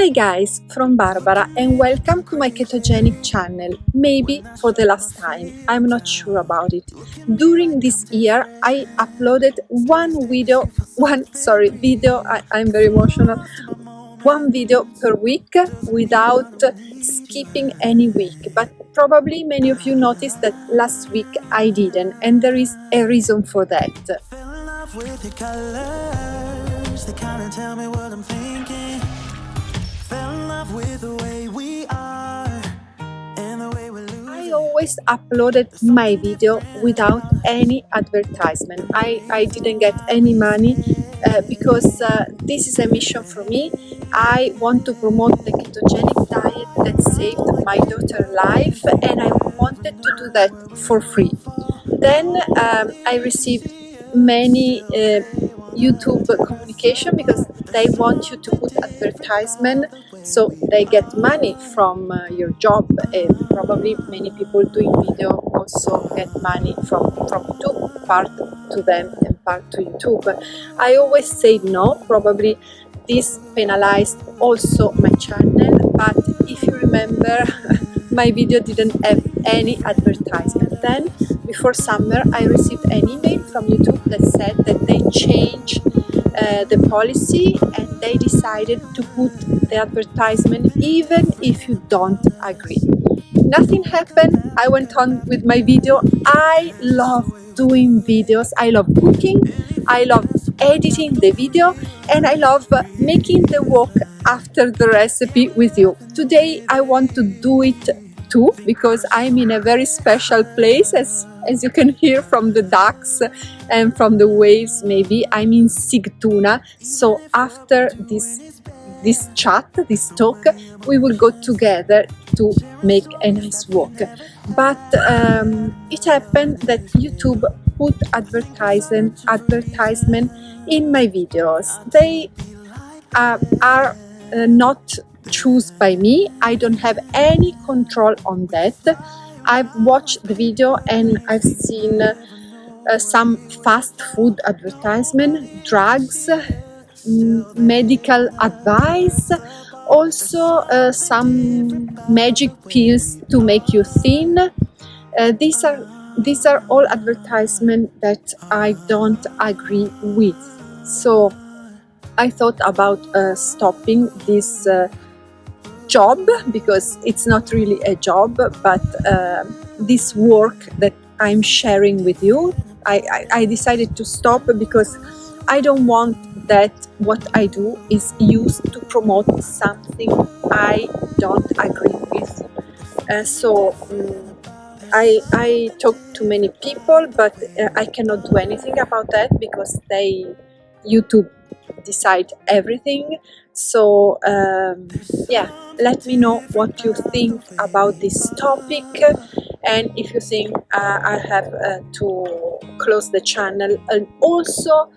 Hi guys, from Barbara and welcome to my ketogenic channel, maybe for the last time, I'm not sure about it. During this year I uploaded I'm very emotional, one video per week without skipping any week, but probably many of you noticed that last week I didn't, and there is a reason for that. I always uploaded my video without any advertisement. I didn't get any money because this is a mission for me. I want to promote the ketogenic diet that saved my daughter's life, and I wanted to do that for free. Then I received many YouTube communication because they want you to put advertisement so they get money from your job, and probably many people doing video also get money from YouTube, part to them and part to YouTube. I always say no, probably this penalized also my channel, but if you remember my video didn't have any advertisement. Then before summer I received an email from YouTube that said that they changed the policy and they decided to put the advertisement even if you don't agree. Nothing happened. I went on with my video. I love doing videos. I love cooking. I love editing the video, and I love making the walk after the recipe with you. Today I want to do it too because I'm in a very special place, as you can hear from the ducks and from the waves. Maybe I'm in Sigtuna, so after this chat, this talk, we will go together to make a nice walk. But it happened that YouTube put advertisement in my videos. They are not chosen by me. I don't have any control on that. I've watched the video and I've seen some fast food advertisement, drugs, medical advice, also some magic pills to make you thin. These are all advertisements that I don't agree with. So I thought about stopping this job, because it's not really a job, but this work that I'm sharing with you, I decided to stop because I don't want that what I do is used to promote something I don't agree with. I talked to many people, but I cannot do anything about that because YouTube decide everything. So let me know what you think about this topic, and if you think I have to close the channel, and also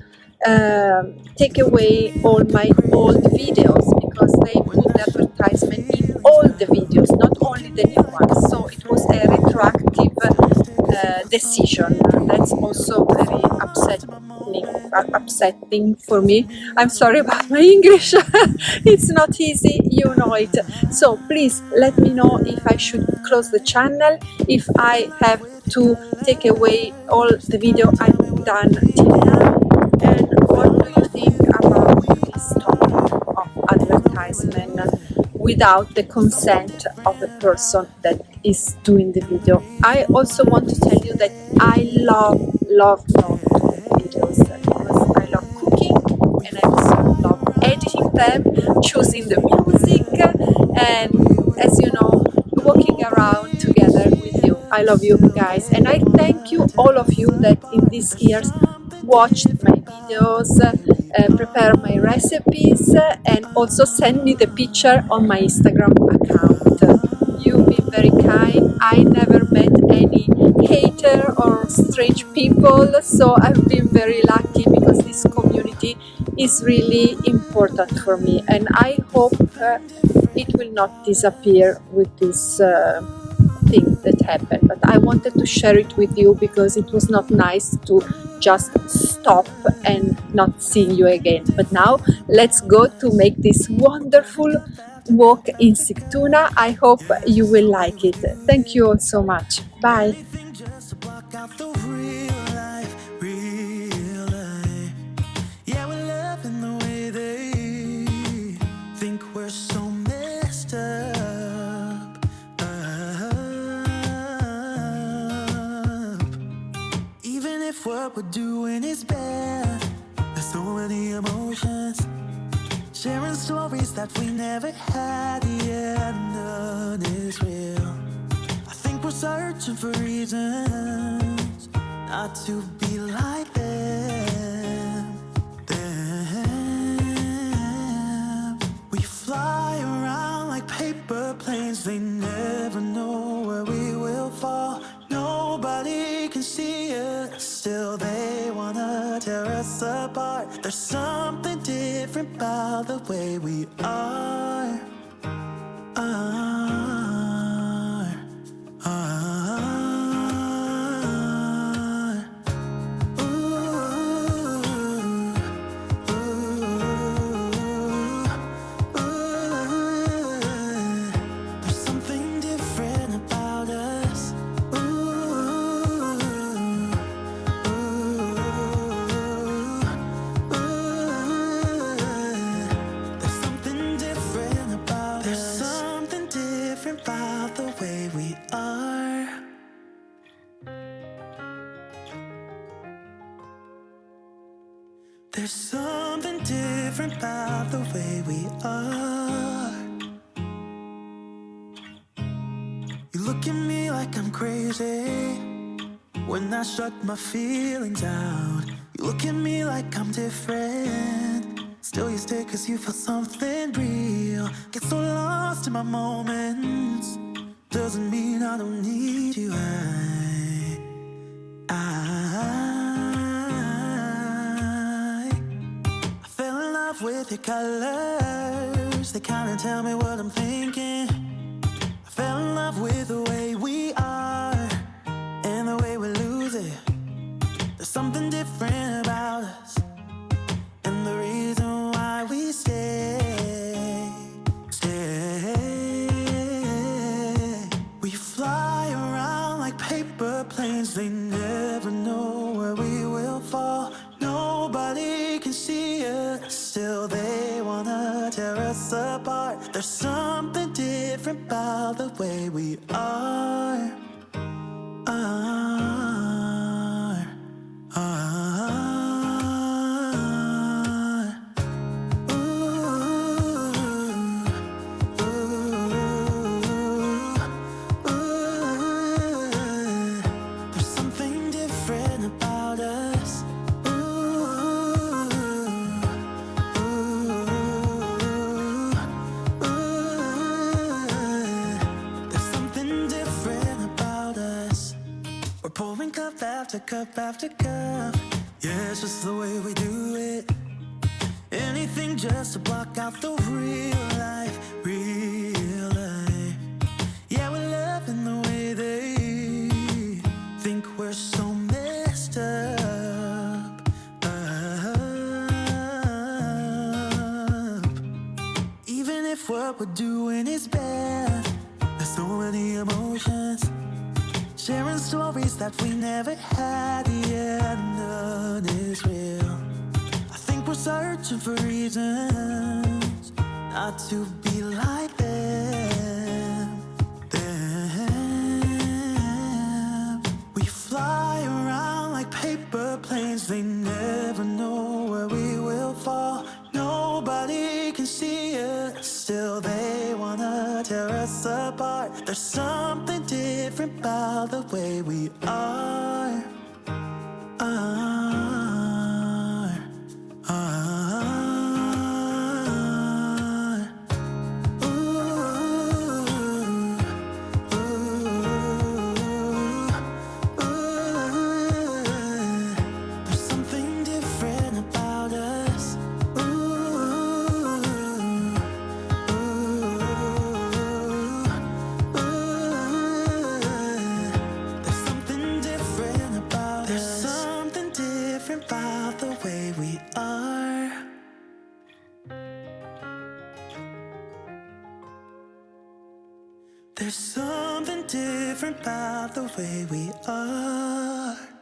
take away all my old videos, because they put the advertisement in all the videos, not only the new ones. So it was a retroactive decision. That's also very upsetting for me. I'm sorry about my English. It's not easy, you know it. So please let me know if I should close the channel, if I have to take away all the video I've done till now, and what do you think about this topic of advertisement without the consent of the person that is doing the video. I also want to tell you that I love doing videos because I love cooking, and I also love editing them, choosing the music, and as you know, walking around together with you. I love you guys, and I thank you, all of you that in these years watched my videos, prepare my recipes, and also send me the picture on my Instagram account. You've been very kind. I never met any hater or strange people, so I've been very lucky because this community is really important for me, and I hope it will not disappear with this thing that happened. But I wanted to share it with you because it was not nice to just stop and not seeing you again. But now let's go to make this wonderful walk in Sigtuna. I hope you will like it. Thank you all so much. Bye. Just to block out the real life, real life. Yeah, we're loving the way they think we're so messed up. Even if what we're doing is bad, there's so many emotions. Sharing stories that we never had, yeah, none is real. I think we're searching for reasons not to be like them. We fly around like paper planes, they never know where we will fall. Nobody can see us, still they wanna tear us apart. There's something different about the way we are. There's something different about us. There's something different about us. There's something different about the way we are. There's something different about the way we are. You look at me like I'm crazy when I shut my feelings out. You look at me like I'm different, still you stay cause you feel something real. Get so lost in my moments, doesn't mean I don't need you. I fell in love with your colors, they kinda tell me what I'm thinking. I fell in love with the way we are and the way we lose it. There's something different about us, and the reason why we stay. We fly around like paper planes, they never know where we will fall. Nobody can see us, still they wanna tear us apart. There's something different about the way we are. There's something different about us. There's something different about us. We're pouring cup after cup after cup. Yeah, it's just the way we do it. Anything just to block out the real life, real life. Yeah, we're loving the way they think we're so messed up. Even if what we're doing is bad, there's so many emotions. Sharing stories that we never had, yeah, none is real. I think we're searching for reasons not to be like them. We fly around like paper planes, they never know where we will fall. Nobody can see us, still they wanna tear us apart. There's something different about the way we are. There's something different about us. There's something different about us. There's something different about the way we are. There's something different about the way we are.